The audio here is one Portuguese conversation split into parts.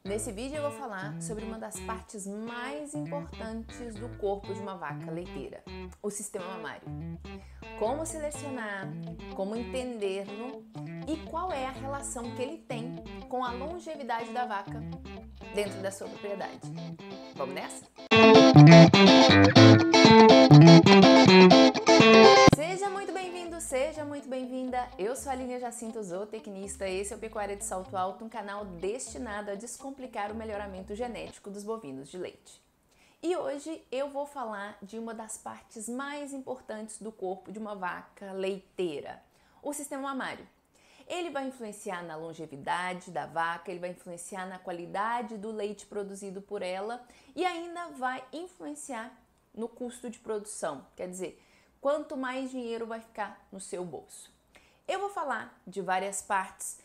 Nesse vídeo eu vou falar sobre uma das partes mais importantes do corpo de uma vaca leiteira, o sistema mamário. Como selecionar, como entendê-lo e qual é a relação que ele tem com a longevidade da vaca dentro da sua propriedade. Vamos nessa? Seja muito bem-vindo, seja muito bem-vinda. Eu sou a Aline Jacinto, zootecnista. Esse é o Pecuária de Salto Alto, um canal destinado a descomplicar o melhoramento genético dos bovinos de leite. E hoje eu vou falar de uma das partes mais importantes do corpo de uma vaca leiteira, o sistema mamário. Ele vai influenciar na longevidade da vaca, ele vai influenciar na qualidade do leite produzido por ela e ainda vai influenciar no custo de produção, quer dizer, quanto mais dinheiro vai ficar no seu bolso. Eu vou falar de várias partes,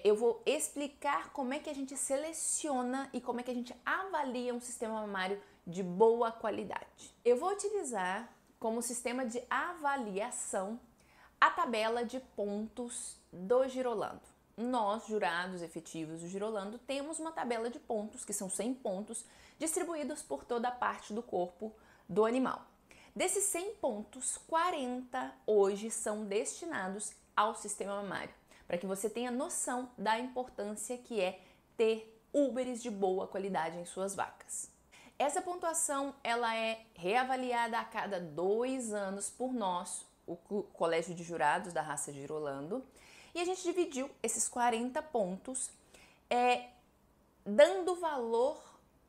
eu vou explicar como é que a gente seleciona e como é que a gente avalia um sistema mamário de boa qualidade. Eu vou utilizar como sistema de avaliação a tabela de pontos do Girolando. Nós, jurados efetivos do Girolando, temos uma tabela de pontos, que são 100 pontos, distribuídos por toda a parte do corpo do animal. Desses 100 pontos, 40 hoje são destinados ao sistema mamário, para que você tenha noção da importância que é ter úberes de boa qualidade em suas vacas. Essa pontuação ela é reavaliada a cada 2 anos por nós, o Colégio de Jurados da raça Girolando, e a gente dividiu esses 40 pontos dando valor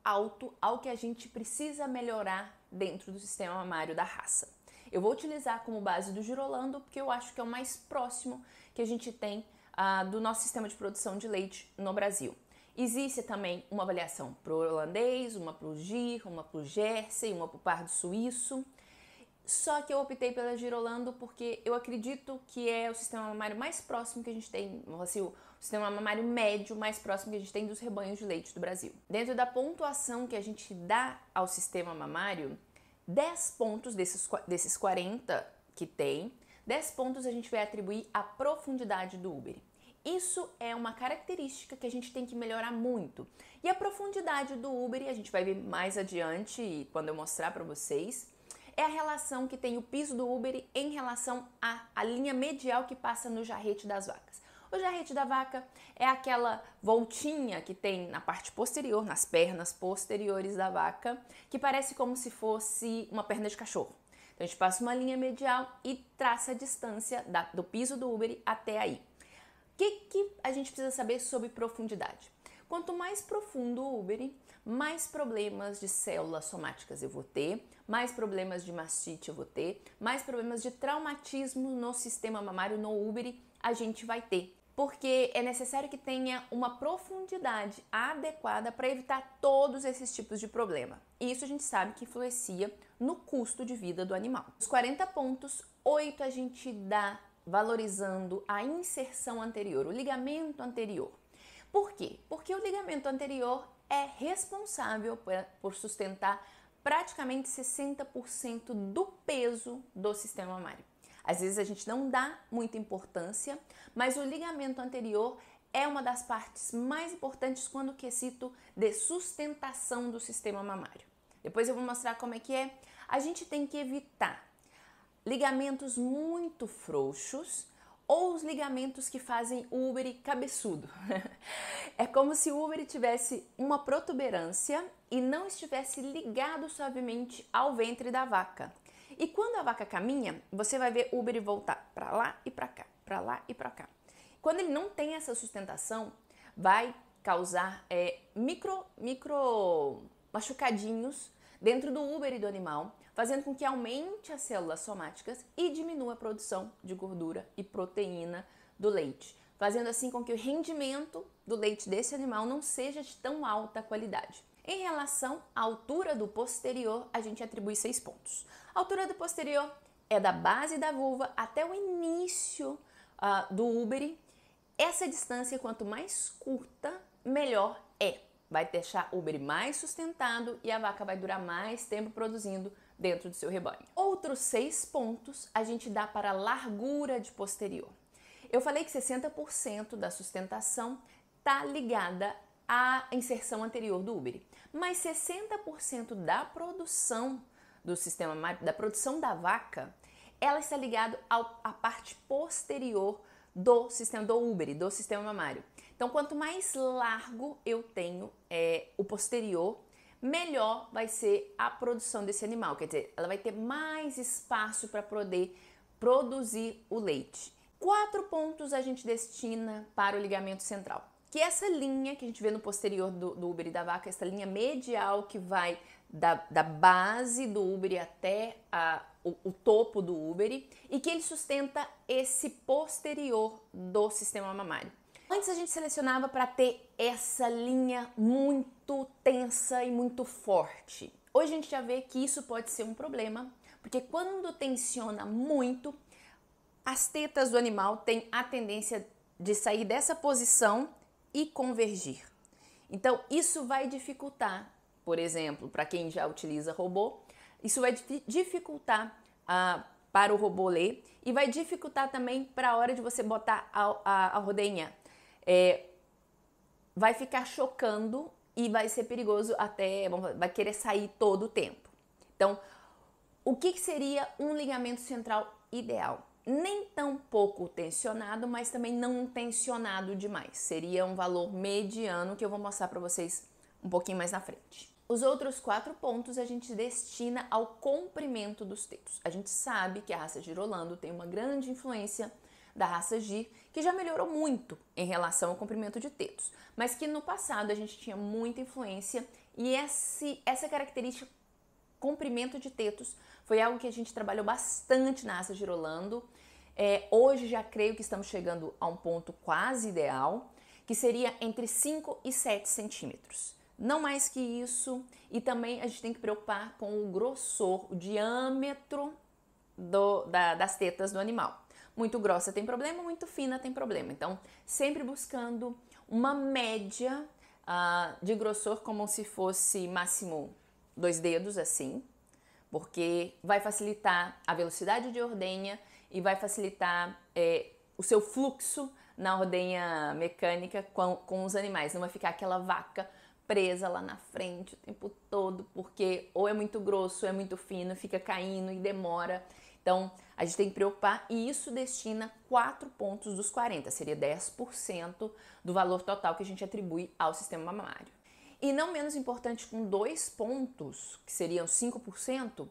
alto ao que a gente precisa melhorar dentro do sistema mamário da raça. Eu vou utilizar como base do Girolando porque eu acho que é o mais próximo que a gente tem do nosso sistema de produção de leite no Brasil. Existe também uma avaliação para o holandês, uma para o Gir, uma para o Jersey, uma para o pardo suíço. Só que eu optei pela Girolando porque eu acredito que é o sistema mamário mais próximo que a gente tem, assim, o sistema mamário médio mais próximo que a gente tem dos rebanhos de leite do Brasil. Dentro da pontuação que a gente dá ao sistema mamário, 10 pontos desses 40 que tem, 10 pontos a gente vai atribuir à profundidade do úbere. Isso é uma característica que a gente tem que melhorar muito. E a profundidade do úbere, a gente vai ver mais adiante quando eu mostrar para vocês, é a relação que tem o piso do úbere em relação à linha medial que passa no jarrete das vacas. O jarrete da vaca é aquela voltinha que tem na parte posterior, nas pernas posteriores da vaca, que parece como se fosse uma perna de cachorro. Então a gente passa uma linha medial e traça a distância do piso do úbere até aí. O que a gente precisa saber sobre profundidade? Quanto mais profundo o úbere, mais problemas de células somáticas eu vou ter, mais problemas de mastite eu vou ter, mais problemas de traumatismo no sistema mamário, no úbere, a gente vai ter. Porque é necessário que tenha uma profundidade adequada para evitar todos esses tipos de problema. E isso a gente sabe que influencia no custo de vida do animal. Os 40 pontos, 8 a gente dá valorizando a inserção anterior, o ligamento anterior. Por quê? Porque o ligamento anterior é responsável por sustentar praticamente 60% do peso do sistema mamário. Às vezes a gente não dá muita importância, mas o ligamento anterior é uma das partes mais importantes quando quesito de sustentação do sistema mamário. Depois eu vou mostrar como é que é. A gente tem que evitar ligamentos muito frouxos ou os ligamentos que fazem o úbere cabeçudo. É como se o úbere tivesse uma protuberância e não estivesse ligado suavemente ao ventre da vaca. E quando a vaca caminha, você vai ver o úbere voltar para lá e para cá, para lá e para cá. Quando ele não tem essa sustentação, vai causar micro machucadinhos dentro do úbere do animal, fazendo com que aumente as células somáticas e diminua a produção de gordura e proteína do leite, fazendo assim com que o rendimento do leite desse animal não seja de tão alta qualidade. Em relação à altura do posterior, a gente atribui 6 pontos. A altura do posterior é da base da vulva até o início do úbere. Essa distância, quanto mais curta, melhor é. Vai deixar o úbere mais sustentado e a vaca vai durar mais tempo produzindo dentro do seu rebanho. Outros 6 pontos a gente dá para a largura de posterior. Eu falei que 60% da sustentação está ligada a inserção anterior do úbere. Mas 60% da produção do sistema mamário, da produção da vaca, ela está ligada à parte posterior do sistema do úbere, do sistema mamário. Então, quanto mais largo eu tenho o posterior, melhor vai ser a produção desse animal. Quer dizer, ela vai ter mais espaço para poder produzir o leite. 4 pontos a gente destina para o ligamento central, que é essa linha que a gente vê no posterior do úbere da vaca, essa linha medial que vai da base do úbere até o topo do úbere e que ele sustenta esse posterior do sistema mamário. Antes a gente selecionava para ter essa linha muito tensa e muito forte. Hoje a gente já vê que isso pode ser um problema, porque quando tensiona muito, as tetas do animal têm a tendência de sair dessa posição e convergir. Então isso vai dificultar, por exemplo, para quem já utiliza robô, isso vai dificultar para o robô ler e vai dificultar também para a hora de você botar a rodenha. Vai ficar chocando e vai ser perigoso até, vai querer sair todo o tempo. Então, o que seria um ligamento central ideal? Nem tão pouco tensionado, mas também não tensionado demais. Seria um valor mediano que eu vou mostrar para vocês um pouquinho mais na frente. Os outros 4 pontos a gente destina ao comprimento dos tetos. A gente sabe que a raça Girolando tem uma grande influência da raça Gir, que já melhorou muito em relação ao comprimento de tetos, mas que no passado a gente tinha muita influência e essa característica, comprimento de tetos, foi algo que a gente trabalhou bastante na raça Girolando. Hoje já creio que estamos chegando a um ponto quase ideal, que seria entre 5 e 7 centímetros. Não mais que isso, e também a gente tem que preocupar com o grossor, o diâmetro das tetas do animal. Muito grossa tem problema, muito fina tem problema. Então, sempre buscando uma média de grossor como se fosse máximo 2 dedos, assim, porque vai facilitar a velocidade de ordenha e vai facilitar o seu fluxo na ordenha mecânica com os animais. Não vai ficar aquela vaca presa lá na frente o tempo todo, porque ou é muito grosso, ou é muito fino, fica caindo e demora. Então, a gente tem que preocupar e isso destina 4 pontos dos 40, seria 10% do valor total que a gente atribui ao sistema mamário. E não menos importante, com 2 pontos, que seriam 5%,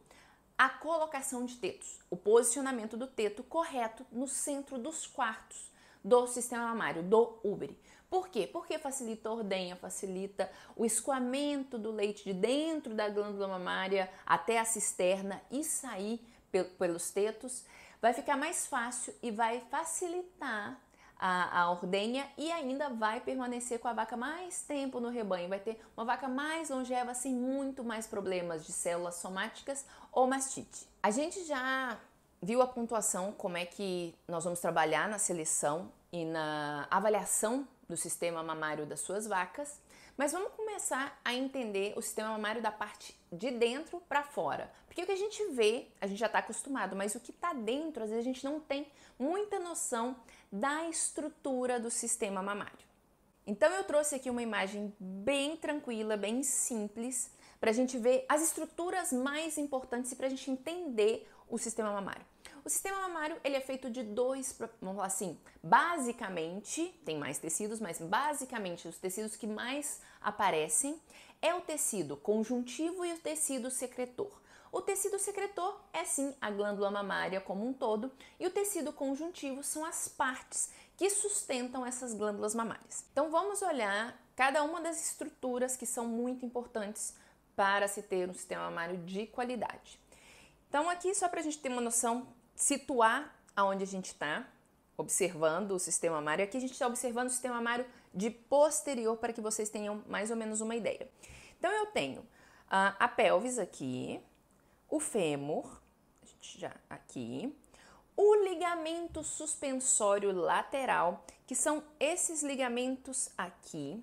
a colocação de tetos, o posicionamento do teto correto no centro dos quartos do sistema mamário, do úbere. Por quê? Porque facilita a ordenha, facilita o escoamento do leite de dentro da glândula mamária até a cisterna e sair pelos tetos. Vai ficar mais fácil e vai facilitar a ordenha e ainda vai permanecer com a vaca mais tempo no rebanho. Vai ter uma vaca mais longeva sem muito mais problemas de células somáticas ou mastite. A gente já viu a pontuação, como é que nós vamos trabalhar na seleção e na avaliação do sistema mamário das suas vacas, mas vamos começar a entender o sistema mamário da parte de dentro para fora. Porque o que a gente vê, a gente já está acostumado, mas o que está dentro, às vezes a gente não tem muita noção da estrutura do sistema mamário. Então eu trouxe aqui uma imagem bem tranquila, bem simples, para a gente ver as estruturas mais importantes e para a gente entender o sistema mamário. O sistema mamário, ele é feito de 2, vamos falar assim, basicamente, tem mais tecidos, mas basicamente os tecidos que mais aparecem é o tecido conjuntivo e o tecido secretor. O tecido secretor é sim a glândula mamária como um todo e o tecido conjuntivo são as partes que sustentam essas glândulas mamárias. Então vamos olhar cada uma das estruturas que são muito importantes para se ter um sistema mamário de qualidade. Então aqui só para a gente ter uma noção, situar aonde a gente está observando o sistema mamário. Aqui a gente está observando o sistema mamário de posterior para que vocês tenham mais ou menos uma ideia. Então eu tenho a pelvis aqui, o fêmur, a gente já aqui, o ligamento suspensório lateral, que são esses ligamentos aqui,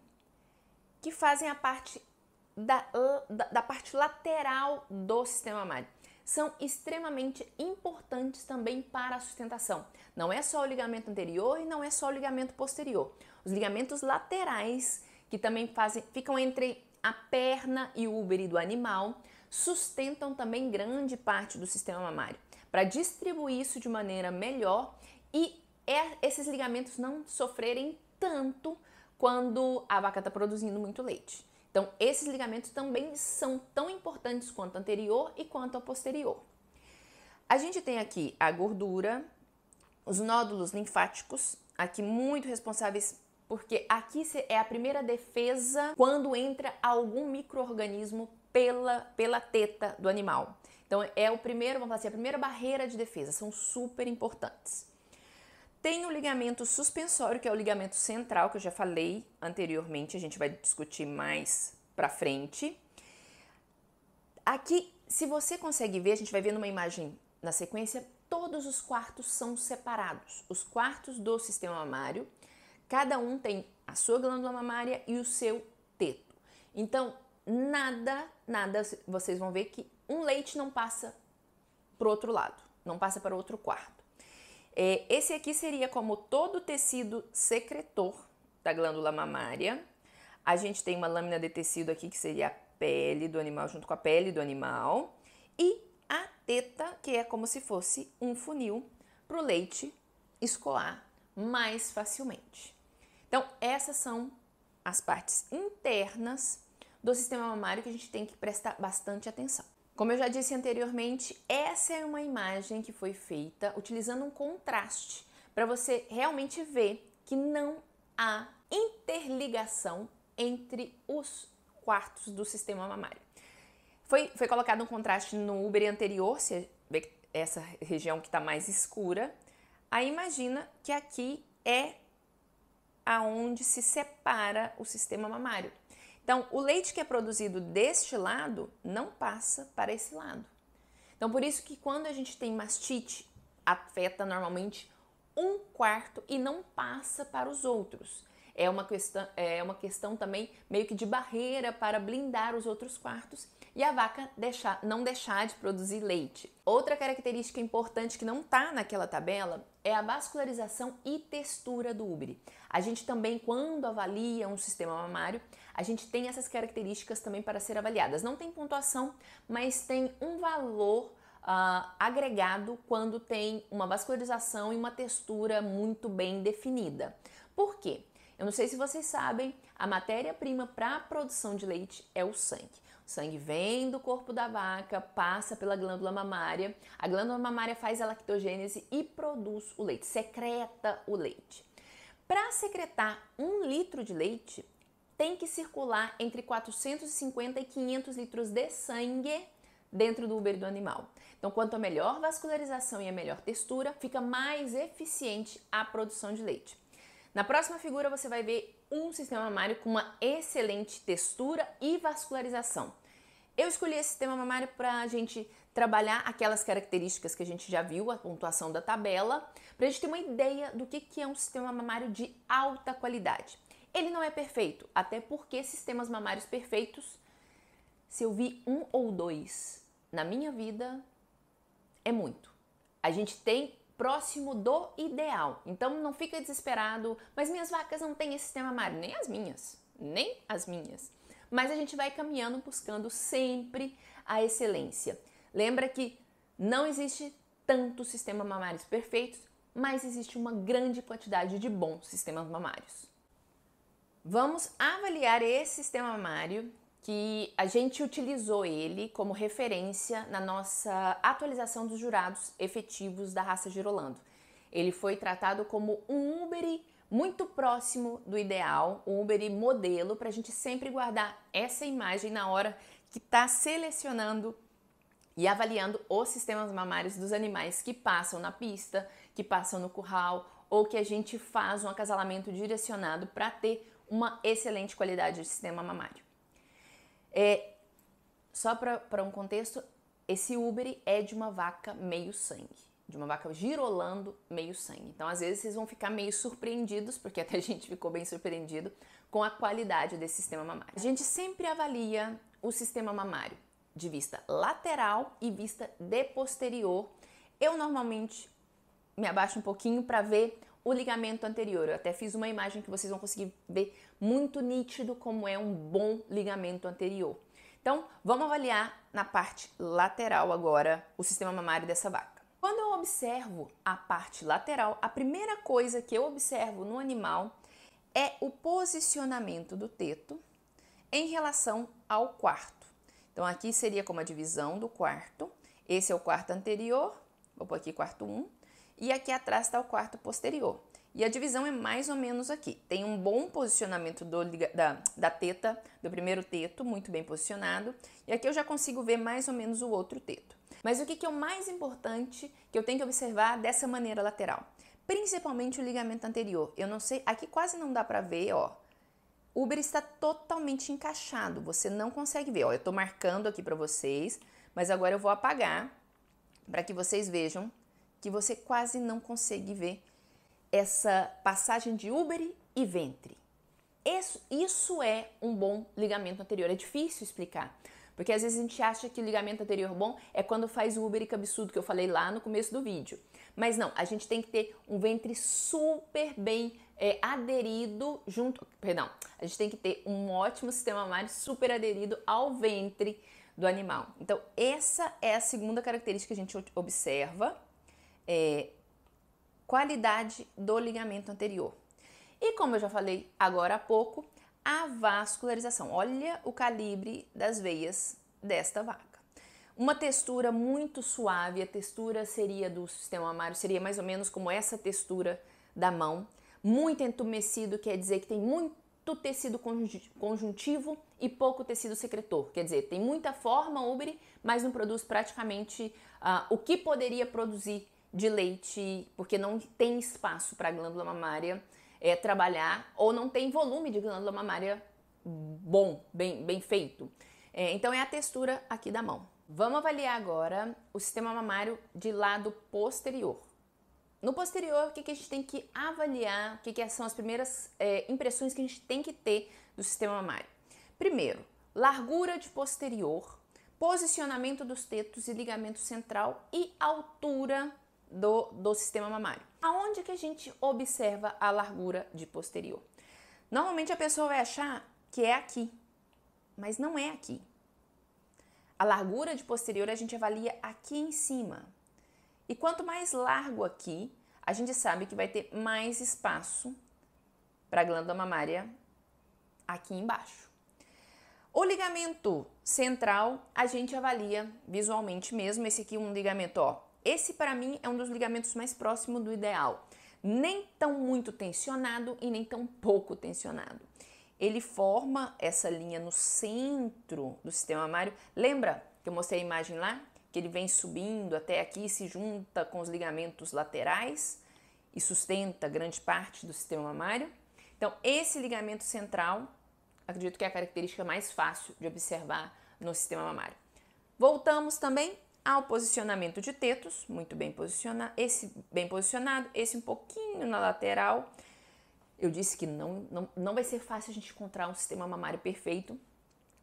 que fazem a parte da parte lateral do sistema mamário. São extremamente importantes também para a sustentação. Não é só o ligamento anterior e não é só o ligamento posterior. Os ligamentos laterais que também ficam entre a perna e o úbere do animal, sustentam também grande parte do sistema mamário, para distribuir isso de maneira melhor e esses ligamentos não sofrerem tanto quando a vaca está produzindo muito leite. Então, esses ligamentos também são tão importantes quanto o anterior e quanto o posterior. A gente tem aqui a gordura, os nódulos linfáticos, aqui muito responsáveis, porque aqui é a primeira defesa quando entra algum micro-organismo pela teta do animal. Então, é o primeiro, vamos falar assim, a primeira barreira de defesa, são super importantes. Tem o ligamento suspensório, que é o ligamento central, que eu já falei anteriormente, a gente vai discutir mais pra frente. Aqui, se você consegue ver, a gente vai ver numa imagem na sequência, todos os quartos são separados. Os quartos do sistema mamário, cada um tem a sua glândula mamária e o seu teto. Então, nada, vocês vão ver que um leite não passa para o outro lado, não passa para outro quarto. Esse aqui seria como todo o tecido secretor da glândula mamária. A gente tem uma lâmina de tecido aqui, que seria a pele do animal, junto com a pele do animal. E a teta, que é como se fosse um funil para o leite escoar mais facilmente. Então, essas são as partes internas do sistema mamário que a gente tem que prestar bastante atenção. Como eu já disse anteriormente, essa é uma imagem que foi feita utilizando um contraste para você realmente ver que não há interligação entre os quartos do sistema mamário. Foi colocado um contraste no úbere anterior, você vê essa região que está mais escura. Aí imagina que aqui é aonde se separa o sistema mamário. Então, o leite que é produzido deste lado não passa para esse lado. Então, por isso que quando a gente tem mastite, afeta normalmente um quarto e não passa para os outros. É uma questão também meio que de barreira para blindar os outros quartos e a vaca não deixar de produzir leite. Outra característica importante que não está naquela tabela é a vascularização e textura do úbere. A gente também, quando avalia um sistema mamário, a gente tem essas características também para ser avaliadas. Não tem pontuação, mas tem um valor agregado quando tem uma vascularização e uma textura muito bem definida. Por quê? Eu não sei se vocês sabem, a matéria-prima para a produção de leite é o sangue. O sangue vem do corpo da vaca, passa pela glândula mamária, a glândula mamária faz a lactogênese e produz o leite, secreta o leite. Para secretar 1 litro de leite, tem que circular entre 450 e 500 litros de sangue dentro do úbere do animal. Então, quanto a melhor vascularização e a melhor textura, fica mais eficiente a produção de leite. Na próxima figura você vai ver um sistema mamário com uma excelente textura e vascularização. Eu escolhi esse sistema mamário para a gente trabalhar aquelas características que a gente já viu, a pontuação da tabela, para a gente ter uma ideia do que é um sistema mamário de alta qualidade. Ele não é perfeito, até porque sistemas mamários perfeitos, se eu vi 1 ou 2 na minha vida, é muito. A gente tem próximo do ideal. Então não fica desesperado, mas minhas vacas não têm esse sistema mamário, nem as minhas. Mas a gente vai caminhando buscando sempre a excelência. Lembra que não existe tantos sistemas mamários perfeitos, mas existe uma grande quantidade de bons sistemas mamários. Vamos avaliar esse sistema mamário que a gente utilizou ele como referência na nossa atualização dos jurados efetivos da raça Girolando. Ele foi tratado como um úbere muito próximo do ideal, um úbere modelo, para a gente sempre guardar essa imagem na hora que está selecionando e avaliando os sistemas mamários dos animais que passam na pista, que passam no curral ou que a gente faz um acasalamento direcionado para ter uma excelente qualidade de sistema mamário. Só para um contexto, esse úbere é de uma vaca meio sangue, de uma vaca girolando meio sangue. Então, às vezes, vocês vão ficar meio surpreendidos, porque até a gente ficou bem surpreendido com a qualidade desse sistema mamário. A gente sempre avalia o sistema mamário de vista lateral e vista de posterior. Eu normalmente me abaixo um pouquinho para ver o ligamento anterior. Eu até fiz uma imagem que vocês vão conseguir ver muito nítido como é um bom ligamento anterior. Então, vamos avaliar na parte lateral agora o sistema mamário dessa vaca. Quando eu observo a parte lateral, a primeira coisa que eu observo no animal é o posicionamento do teto em relação ao quarto. Então, aqui seria como a divisão do quarto. Esse é o quarto anterior, vou pôr aqui quarto 1, e aqui atrás está o quarto posterior. E a divisão é mais ou menos aqui. Tem um bom posicionamento da teta, do primeiro teto, muito bem posicionado. E aqui eu já consigo ver mais ou menos o outro teto. Mas o que é o mais importante que eu tenho que observar dessa maneira lateral? Principalmente o ligamento anterior. Eu não sei, aqui quase não dá para ver, ó. O úbere está totalmente encaixado, você não consegue ver. Ó, eu estou marcando aqui para vocês, mas agora eu vou apagar para que vocês vejam que você quase não consegue ver essa passagem de úbere e ventre. Isso é um bom ligamento anterior. É difícil explicar, porque às vezes a gente acha que o ligamento anterior bom é quando faz o úbere cabeçudo, que eu falei lá no começo do vídeo. Mas não, a gente tem que ter um ventre super bem aderido junto, perdão, a gente tem que ter um ótimo sistema mamário super aderido ao ventre do animal. Então, essa é a segunda característica que a gente observa, qualidade do ligamento anterior. E como eu já falei agora há pouco, a vascularização. Olha o calibre das veias desta vaca. Uma textura muito suave, a textura seria do sistema mamário, seria mais ou menos como essa textura da mão. Muito entumecido, quer dizer que tem muito tecido conjuntivo e pouco tecido secretor. Quer dizer, tem muita forma úbere, mas não produz praticamente o que poderia produzir de leite, porque não tem espaço para a glândula mamária trabalhar, ou não tem volume de glândula mamária bom, bem feito. Então é a textura aqui da mão. Vamos avaliar agora o sistema mamário de lado posterior. No posterior, o que a gente tem que avaliar, o que são as primeiras impressões que a gente tem que ter do sistema mamário? Primeiro, largura de posterior, posicionamento dos tetos e ligamento central e altura do sistema mamário. Aonde que a gente observa a largura de posterior? Normalmente a pessoa vai achar que é aqui, mas não é aqui. A largura de posterior a gente avalia aqui em cima. E quanto mais largo aqui, a gente sabe que vai ter mais espaço para a glândula mamária aqui embaixo. O ligamento central a gente avalia visualmente mesmo. Esse aqui é um ligamento, ó. Esse para mim é um dos ligamentos mais próximos do ideal. Nem tão muito tensionado e nem tão pouco tensionado. Ele forma essa linha no centro do sistema mamário. Lembra que eu mostrei a imagem lá? Que ele vem subindo até aqui, se junta com os ligamentos laterais e sustenta grande parte do sistema mamário. Então, esse ligamento central, acredito que é a característica mais fácil de observar no sistema mamário. Voltamos também ao posicionamento de tetos, muito bem posicionado, esse um pouquinho na lateral. Eu disse que não vai ser fácil a gente encontrar um sistema mamário perfeito,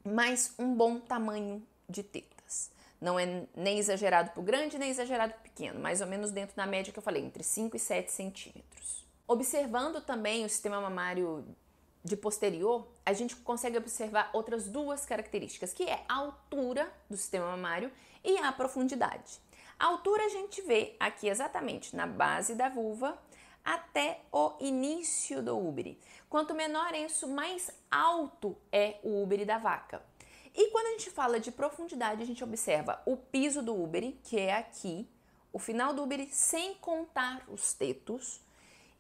mas um bom tamanho de tetas. Não é nem exagerado para o grande, nem exagerado para o pequeno, mais ou menos dentro da média que eu falei, entre 5 e 7 centímetros. Observando também o sistema mamário de posterior, a gente consegue observar outras duas características, que é a altura do sistema mamário e a profundidade. A altura a gente vê aqui exatamente na base da vulva até o início do úbere. Quanto menor isso, mais alto é o úbere da vaca. E quando a gente fala de profundidade, a gente observa o piso do úbere, que é aqui, o final do úbere sem contar os tetos,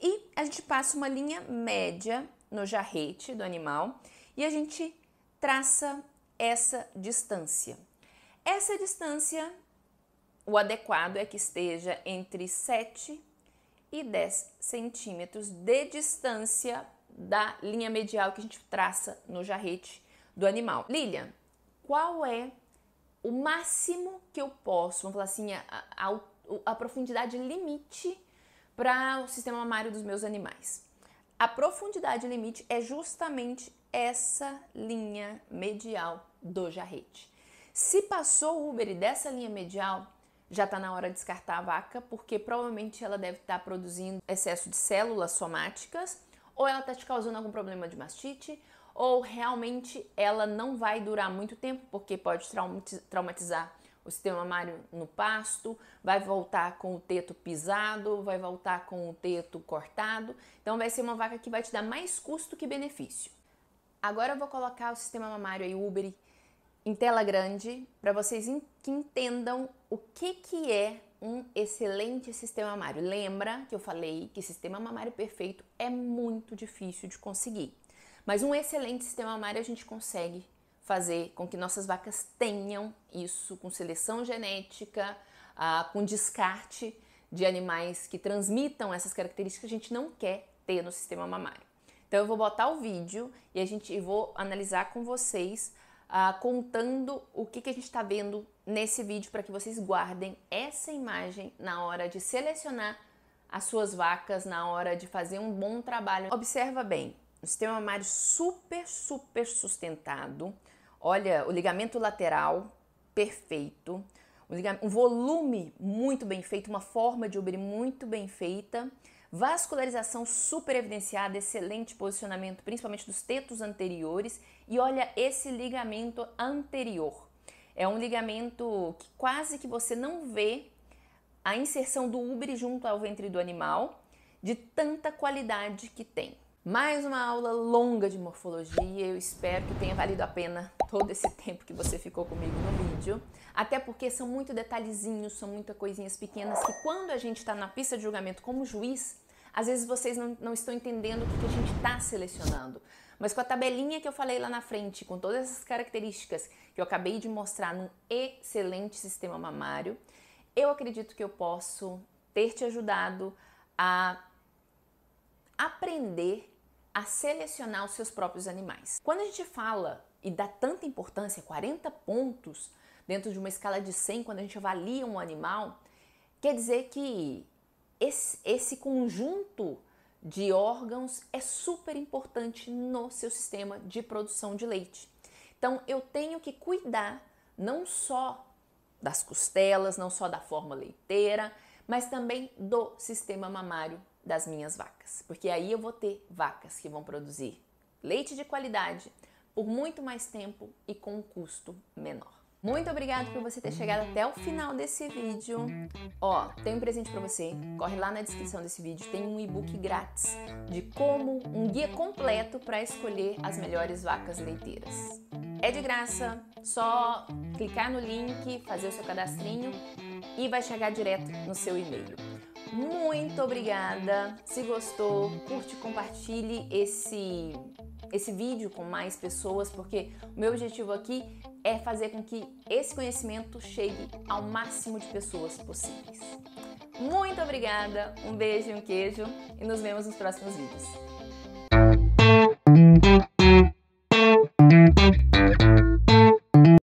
e a gente passa uma linha média no jarrete do animal e a gente traça essa distância. Essa distância, o adequado é que esteja entre 7 e 10 centímetros de distância da linha medial que a gente traça no jarrete do animal. Lilian, qual é o máximo que eu posso, vamos falar assim, a profundidade limite para o sistema mamário dos meus animais? A profundidade limite é justamente essa linha medial do jarrete. Se passou o úbere dessa linha medial, já está na hora de descartar a vaca, porque provavelmente ela deve estar produzindo excesso de células somáticas, ou ela está te causando algum problema de mastite, ou realmente ela não vai durar muito tempo, porque pode traumatizar o sistema mamário no pasto, vai voltar com o teto pisado, vai voltar com o teto cortado, então vai ser uma vaca que vai te dar mais custo que benefício. Agora eu vou colocar o sistema mamário aí, o Uber, em tela grande, para vocês que entendam o que é um excelente sistema mamário. Lembra que eu falei que sistema mamário perfeito é muito difícil de conseguir, mas um excelente sistema mamário a gente consegue fazer com que nossas vacas tenham isso, com seleção genética, com descarte de animais que transmitam essas características que a gente não quer ter no sistema mamário. Então eu vou botar o vídeo e vou analisar com vocês, contando o que a gente está vendo nesse vídeo, para que vocês guardem essa imagem na hora de selecionar as suas vacas, na hora de fazer um bom trabalho. Observa bem, um sistema mamário super sustentado. Olha, o ligamento lateral perfeito, um volume muito bem feito, uma forma de Uber muito bem feita, vascularização super evidenciada, excelente posicionamento, principalmente dos tetos anteriores. E olha esse ligamento anterior. É um ligamento que quase que você não vê a inserção do Uber junto ao ventre do animal, de tanta qualidade que tem. Mais uma aula longa de morfologia, eu espero que tenha valido a pena todo esse tempo que você ficou comigo no vídeo, até porque são muito detalhezinhos, são muitas coisinhas pequenas que quando a gente está na pista de julgamento como juiz, às vezes vocês não estão entendendo o que a gente está selecionando. Mas com a tabelinha que eu falei lá na frente, com todas essas características que eu acabei de mostrar num excelente sistema mamário, eu acredito que eu posso ter te ajudado a aprender a selecionar os seus próprios animais. Quando a gente fala e dá tanta importância, 40 pontos dentro de uma escala de 100, quando a gente avalia um animal, quer dizer que esse conjunto de órgãos é super importante no seu sistema de produção de leite. Então eu tenho que cuidar não só das costelas, não só da forma leiteira, mas também do sistema mamário das minhas vacas, porque aí eu vou ter vacas que vão produzir leite de qualidade por muito mais tempo e com um custo menor. Muito obrigada por você ter chegado até o final desse vídeo. Ó, tem um presente para você, corre lá na descrição desse vídeo, tem um e-book grátis de um guia completo para escolher as melhores vacas leiteiras. É de graça, só clicar no link, fazer o seu cadastrinho e vai chegar direto no seu e-mail. Muito obrigada! Se gostou, curte e compartilhe esse vídeo com mais pessoas, porque o meu objetivo aqui é fazer com que esse conhecimento chegue ao máximo de pessoas possíveis. Muito obrigada, um beijo e um queijo e nos vemos nos próximos vídeos.